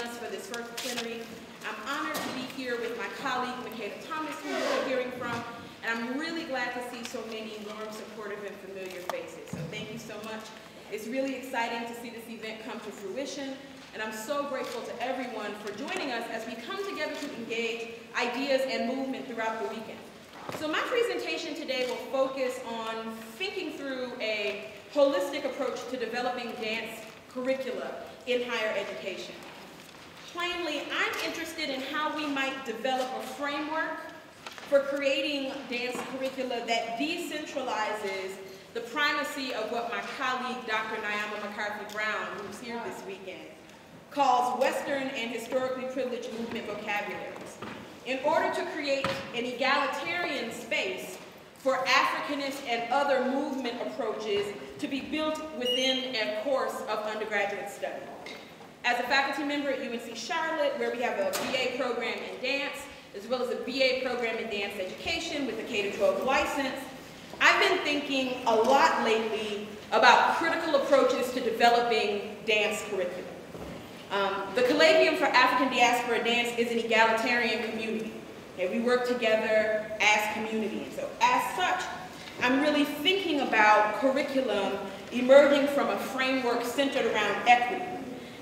us for this first plenary. I'm honored to be here with my colleague, Thomas, who you're hearing from, and I'm really glad to see so many warm, supportive, and familiar faces. So thank you so much. It's really exciting to see this event come to fruition, and I'm so grateful to everyone for joining us as we come together to engage ideas and movement throughout the weekend. So my presentation today will focus on thinking through a holistic approach to developing dance curricula in higher education. Plainly, I'm interested in how we might develop a framework for creating dance curricula that decentralizes the primacy of what my colleague, Dr. Nyama McCarthy-Brown, who's here this weekend, calls Western and historically privileged movement vocabularies, in order to create an egalitarian space for Africanist and other movement approaches to be built within a course of undergraduate study. As a faculty member at UNC Charlotte, where we have a BA program in dance, as well as a BA program in dance education with a K-12 license, I've been thinking a lot lately about critical approaches to developing dance curriculum. The Collegium for African Diaspora Dance is an egalitarian community. Okay, we work together as communities. So as such, I'm really thinking about curriculum emerging from a framework centered around equity.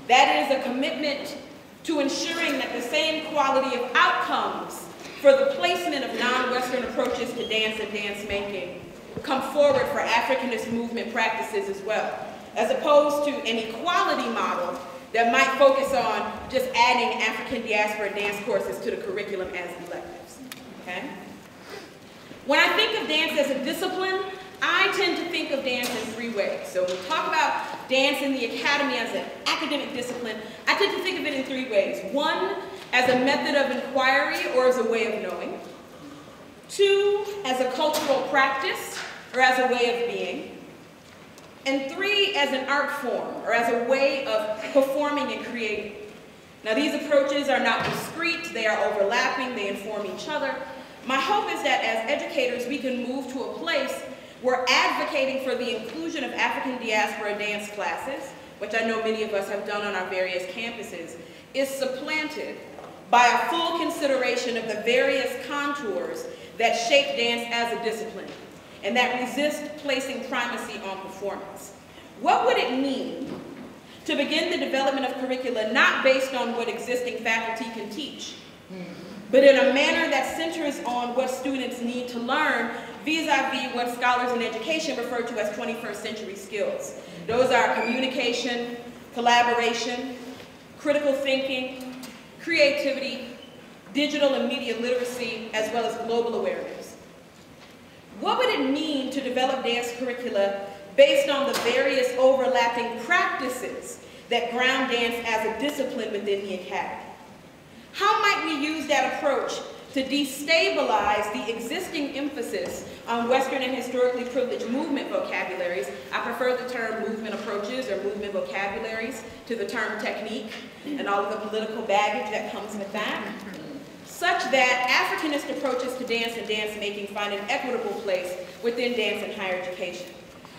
That is a commitment to ensuring that the same quality of outcomes for the placement of non-Western approaches to dance and dance making come forward for Africanist movement practices as well, as opposed to an equality model that might focus on just adding African diaspora dance courses to the curriculum as electives, okay? When I think of dance as a discipline, I tend to think of dance in three ways. So when we talk about dance in the academy as an academic discipline, I tend to think of it in three ways. One, as a method of inquiry or as a way of knowing. Two, as a cultural practice or as a way of being. And three, as an art form, or as a way of performing and creating. Now, these approaches are not discrete, they are overlapping, they inform each other. My hope is that as educators, we can move to a place where advocating for the inclusion of African diaspora dance classes, which I know many of us have done on our various campuses, is supplanted by a full consideration of the various contours that shape dance as a discipline, and that resist placing primacy on performance. What would it mean to begin the development of curricula not based on what existing faculty can teach, but in a manner that centers on what students need to learn vis-a-vis what scholars in education refer to as 21st century skills? Those are communication, collaboration, critical thinking, creativity, digital and media literacy, as well as global awareness. What would it mean to develop dance curricula based on the various overlapping practices that ground dance as a discipline within the academy? How might we use that approach to destabilize the existing emphasis on Western and historically privileged movement vocabularies? I prefer the term movement approaches or movement vocabularies to the term technique and all of the political baggage that comes with that, such that Africanist approaches to dance and dance making find an equitable place within dance and higher education.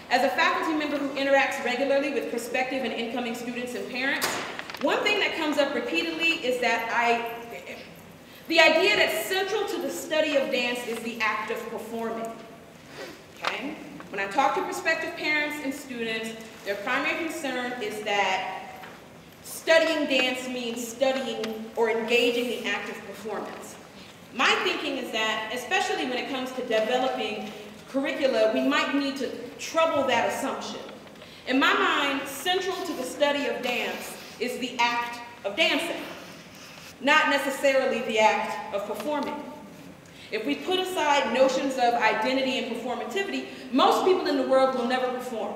As a faculty member who interacts regularly with prospective and incoming students and parents, one thing that comes up repeatedly is that the idea that central to the study of dance is the act of performing, okay? When I talk to prospective parents and students, their primary concern is that studying dance means studying or engaging the act of performance. My thinking is that, especially when it comes to developing curricula, we might need to trouble that assumption. In my mind, central to the study of dance is the act of dancing, not necessarily the act of performing. If we put aside notions of identity and performativity, most people in the world will never perform,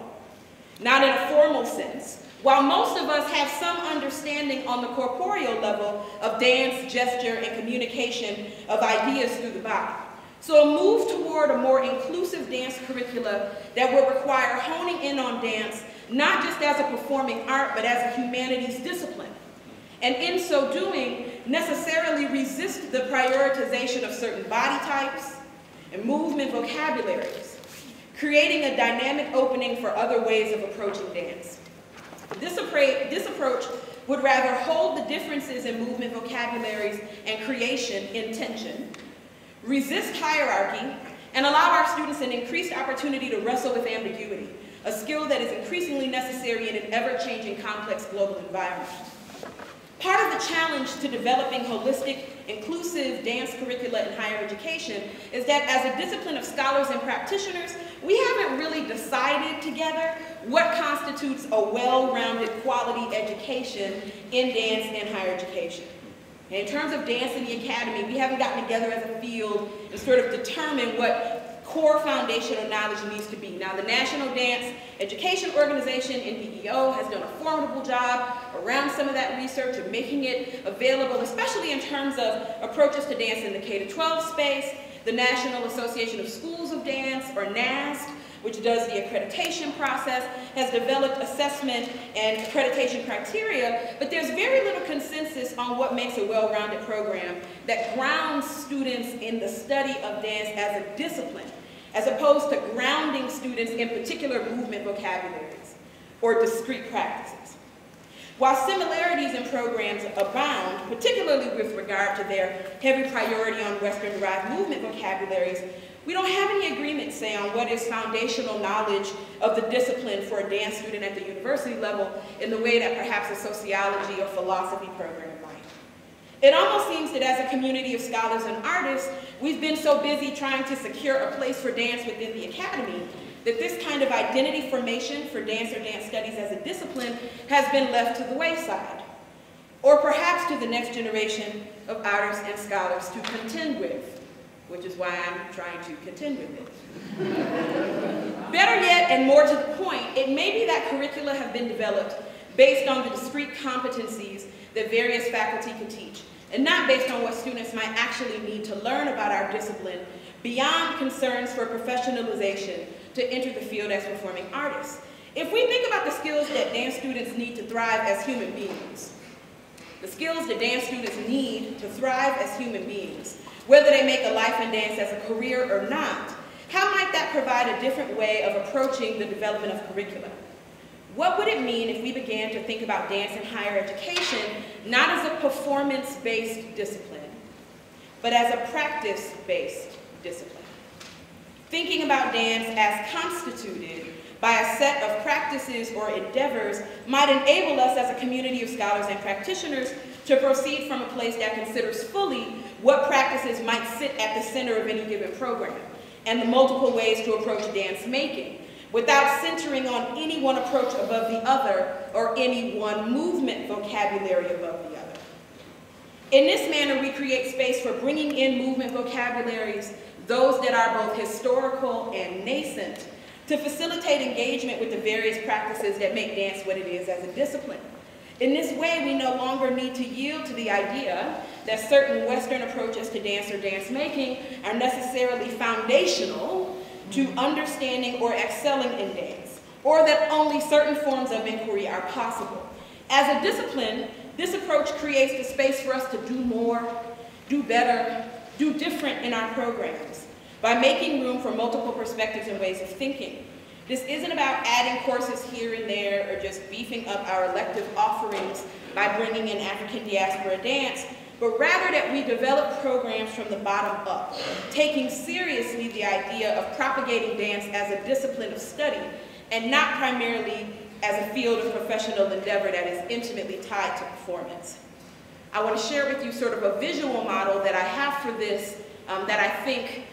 not in a formal sense, while most of us have some understanding on the corporeal level of dance, gesture, and communication of ideas through the body. So a move toward a more inclusive dance curricula that will require honing in on dance, not just as a performing art, but as a humanities discipline. And in so doing, necessarily resist the prioritization of certain body types and movement vocabularies, creating a dynamic opening for other ways of approaching dance. This approach would rather hold the differences in movement vocabularies and creation in tension, resist hierarchy, and allow our students an increased opportunity to wrestle with ambiguity, a skill that is increasingly necessary in an ever-changing, complex global environment. Part of the challenge to developing holistic, inclusive dance curricula in higher education is that as a discipline of scholars and practitioners, we haven't really decided together what constitutes a well-rounded quality education in dance and higher education. And in terms of dance in the academy, we haven't gotten together as a field and sort of determined what core foundational knowledge needs to be. Now, the National Dance Education Organization, NDEO, has done a formidable job around some of that research and making it available, especially in terms of approaches to dance in the K-12 space. The National Association of Schools of Dance, or NASD, which does the accreditation process, has developed assessment and accreditation criteria, but there's very little consensus on what makes a well-rounded program that grounds students in the study of dance as a discipline, as opposed to grounding students in particular movement vocabularies or discrete practices. While similarities in programs abound, particularly with regard to their heavy priority on Western-derived movement vocabularies, we don't have any agreement, say, on what is foundational knowledge of the discipline for a dance student at the university level in the way that perhaps a sociology or philosophy program might. It almost seems that as a community of scholars and artists, we've been so busy trying to secure a place for dance within the academy that this kind of identity formation for dance or dance studies as a discipline has been left to the wayside, or perhaps to the next generation of artists and scholars to contend with, which is why I'm trying to contend with it. Better yet, and more to the point, it may be that curricula have been developed based on the discrete competencies that various faculty can teach, and not based on what students might actually need to learn about our discipline beyond concerns for professionalization to enter the field as performing artists. If we think about the skills that dance students need to thrive as human beings, the skills that dance students need to thrive as human beings, whether they make a life in dance as a career or not, how might that provide a different way of approaching the development of curricula? What would it mean if we began to think about dance in higher education not as a performance-based discipline, but as a practice-based discipline? Thinking about dance as constituted by a set of practices or endeavors might enable us as a community of scholars and practitioners to proceed from a place that considers fully what practices might sit at the center of any given program and the multiple ways to approach dance making, without centering on any one approach above the other or any one movement vocabulary above the other. In this manner, we create space for bringing in movement vocabularies, those that are both historical and nascent, to facilitate engagement with the various practices that make dance what it is as a discipline. In this way, we no longer need to yield to the idea that certain Western approaches to dance or dance making are necessarily foundational to understanding or excelling in dance, or that only certain forms of inquiry are possible. As a discipline, this approach creates the space for us to do more, do better, do different in our programs by making room for multiple perspectives and ways of thinking. This isn't about adding courses here and there or just beefing up our elective offerings by bringing in African diaspora dance, but rather that we develop programs from the bottom up, taking seriously the idea of propagating dance as a discipline of study and not primarily as a field of professional endeavor that is intimately tied to performance. I want to share with you sort of a visual model that I have for this that I think,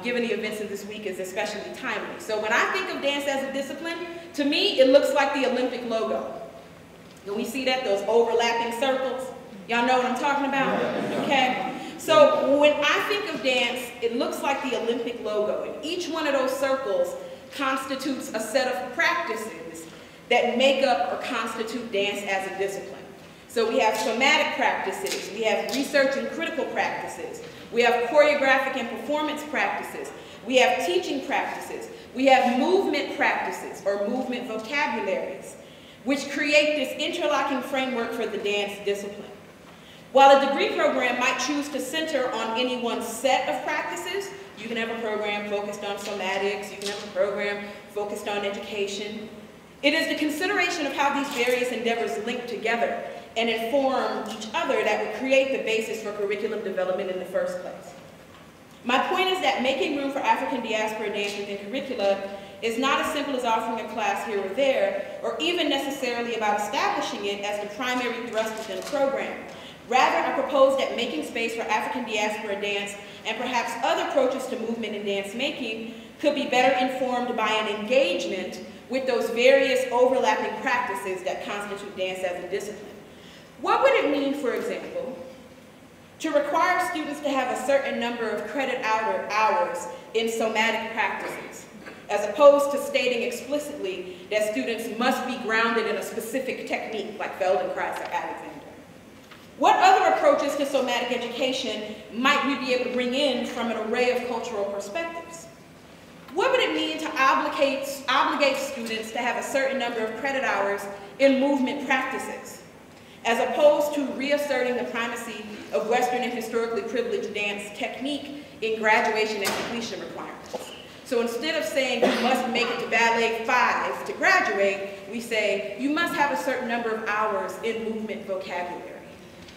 given the events of this week, is especially timely. So when I think of dance as a discipline, to me, it looks like the Olympic logo. Can we see that, those overlapping circles? Y'all know what I'm talking about? Okay. So when I think of dance, it looks like the Olympic logo, and each one of those circles constitutes a set of practices that make up or constitute dance as a discipline. So we have somatic practices, we have research and critical practices, we have choreographic and performance practices, we have teaching practices, we have movement practices or movement vocabularies, which create this interlocking framework for the dance discipline. While a degree program might choose to center on any one set of practices, you can have a program focused on somatics, you can have a program focused on education, It is the consideration of how these various endeavors link together and inform each other that would create the basis for curriculum development in the first place. My point is that making room for African diaspora dance within curricula is not as simple as offering a class here or there, or even necessarily about establishing it as the primary thrust within a program. Rather, I propose that making space for African diaspora dance and perhaps other approaches to movement and dance making could be better informed by an engagement with those various overlapping practices that constitute dance as a discipline. What would it mean, for example, to require students to have a certain number of credit hours in somatic practices, as opposed to stating explicitly that students must be grounded in a specific technique like Feldenkrais or Alexander? What other approaches to somatic education might we be able to bring in from an array of cultural perspectives? What would it mean to obligate students to have a certain number of credit hours in movement practices, as opposed to reasserting the primacy of Western and historically privileged dance technique in graduation and completion requirements? So instead of saying you must make it to ballet 5 to graduate, we say you must have a certain number of hours in movement vocabulary,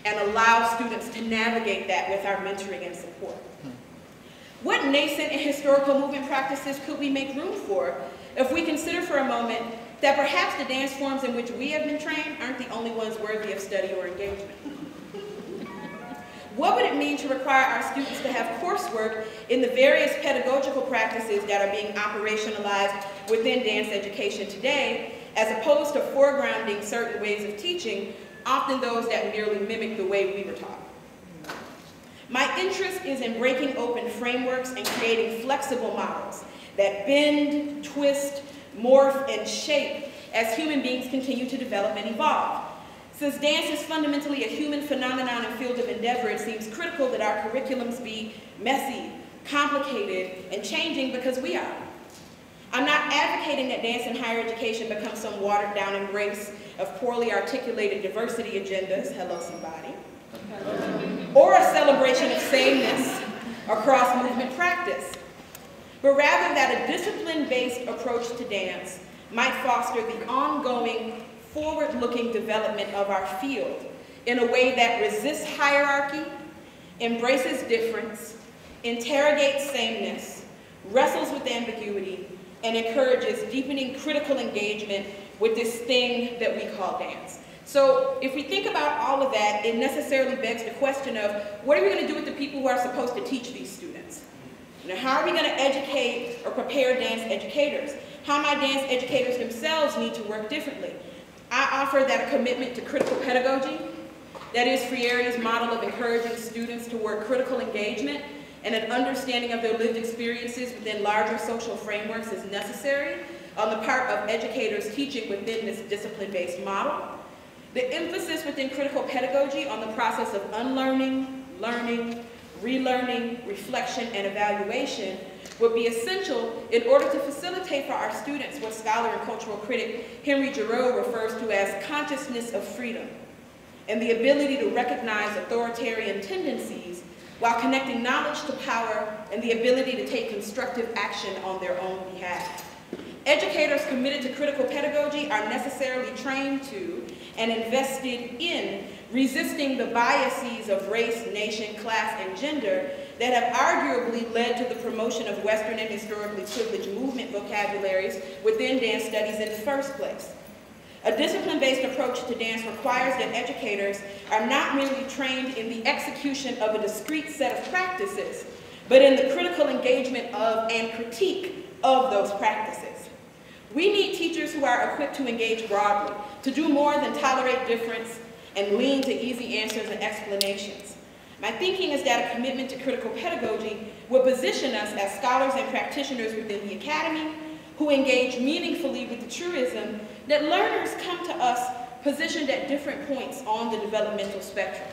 and allow students to navigate that with our mentoring and support. What nascent and historical movement practices could we make room for if we consider for a moment that perhaps the dance forms in which we have been trained aren't the only ones worthy of study or engagement? What would it mean to require our students to have coursework in the various pedagogical practices that are being operationalized within dance education today, as opposed to foregrounding certain ways of teaching, often those that merely mimic the way we were taught? My interest is in breaking open frameworks and creating flexible models that bend, twist, morph, and shape as human beings continue to develop and evolve. Since dance is fundamentally a human phenomenon and field of endeavor, it seems critical that our curriculums be messy, complicated, and changing because we are. I'm not advocating that dance in higher education become some watered-down embrace of poorly articulated diversity agendas, hello somebody, or a celebration of sameness across movement practice, but rather that a discipline-based approach to dance might foster the ongoing, forward-looking development of our field in a way that resists hierarchy, embraces difference, interrogates sameness, wrestles with ambiguity, and encourages deepening critical engagement with this thing that we call dance. So if we think about all of that, it necessarily begs the question of, what are we going to do with the people who are supposed to teach these students? You know, how are we going to educate or prepare dance educators? How might dance educators themselves need to work differently? I offer that a commitment to critical pedagogy, that is Freire's model of encouraging students toward critical engagement and an understanding of their lived experiences within larger social frameworks is necessary on the part of educators teaching within this discipline-based model. The emphasis within critical pedagogy on the process of unlearning, learning, relearning, reflection, and evaluation would be essential in order to facilitate for our students what scholar and cultural critic Henry Giroux refers to as consciousness of freedom, and the ability to recognize authoritarian tendencies while connecting knowledge to power and the ability to take constructive action on their own behalf. Educators committed to critical pedagogy are necessarily trained to and invested in resisting the biases of race, nation, class, and gender that have arguably led to the promotion of Western and historically privileged movement vocabularies within dance studies in the first place. A discipline-based approach to dance requires that educators are not merely trained in the execution of a discrete set of practices, but in the critical engagement of and critique of those practices. We need teachers who are equipped to engage broadly, to do more than tolerate difference and lean to easy answers and explanations. My thinking is that a commitment to critical pedagogy will position us as scholars and practitioners within the academy who engage meaningfully with the truism that learners come to us positioned at different points on the developmental spectrum.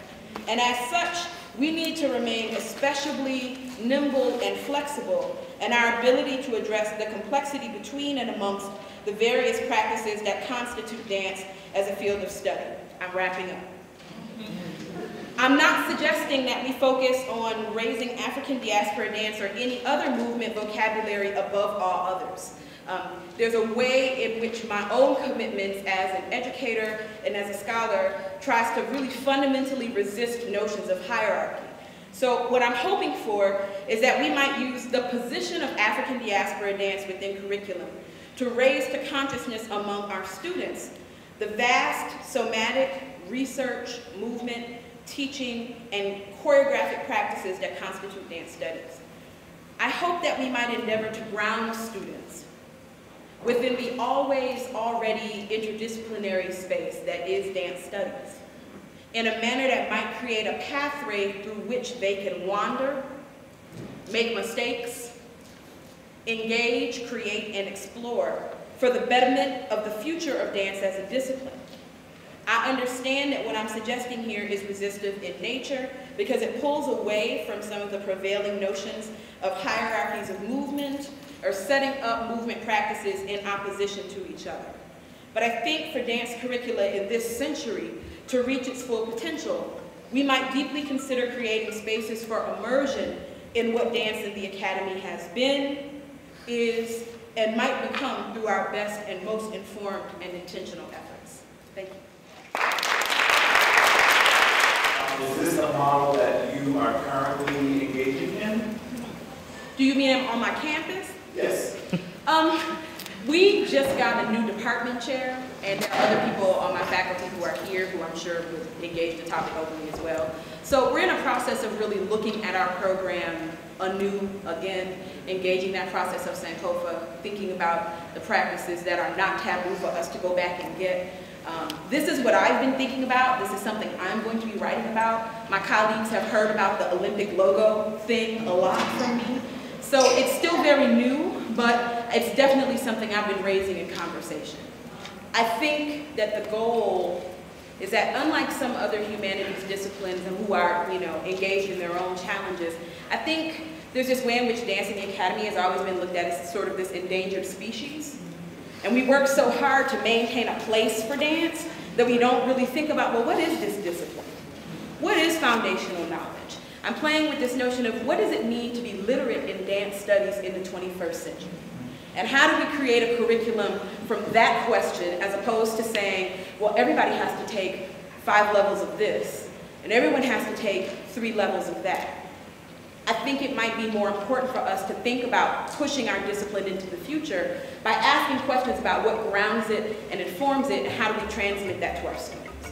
And as such, we need to remain especially nimble and flexible in our ability to address the complexity between and amongst the various practices that constitute dance as a field of study. I'm wrapping up. I'm not suggesting that we focus on raising African diaspora dance or any other movement vocabulary above all others. There's a way in which my own commitments as an educator and as a scholar tries to really fundamentally resist notions of hierarchy. So what I'm hoping for is that we might use the position of African diaspora dance within curriculum to raise to consciousness among our students the vast somatic research, movement, teaching, and choreographic practices that constitute dance studies. I hope that we might endeavor to ground students within the always already interdisciplinary space that is dance studies, in a manner that might create a pathway through which they can wander, make mistakes, engage, create, and explore for the betterment of the future of dance as a discipline. I understand that what I'm suggesting here is resistive in nature because it pulls away from some of the prevailing notions of hierarchies of movement or setting up movement practices in opposition to each other. But I think for dance curricula in this century to reach its full potential, we might deeply consider creating spaces for immersion in what dance in the academy has been, is, and might become through our best and most informed and intentional efforts. Thank you. Is this a model that you are currently engaging in? Do you mean on my campus? Yes. We just got a new department chair, and there are other people on my faculty who are here who I'm sure would engage the topic openly as well. So we're in a process of really looking at our program anew, again, engaging that process of Sankofa, thinking about the practices that are not taboo for us to go back and get. This is what I've been thinking about. This is something I'm going to be writing about. My colleagues have heard about the Olympic logo thing a lot from me. So it's still very new, but it's definitely something I've been raising in conversation. I think that the goal is that unlike some other humanities disciplines and who are, engaged in their own challenges, I think there's this way in which dance in the academy has always been looked at as sort of this endangered species. And we work so hard to maintain a place for dance that we don't really think about, well, what is this discipline? What is foundational knowledge? I'm playing with this notion of what does it mean to be literate in dance studies in the 21st century? And how do we create a curriculum from that question as opposed to saying, well, everybody has to take 5 levels of this, and everyone has to take 3 levels of that. I think it might be more important for us to think about pushing our discipline into the future by asking questions about what grounds it and informs it, and how do we transmit that to our students.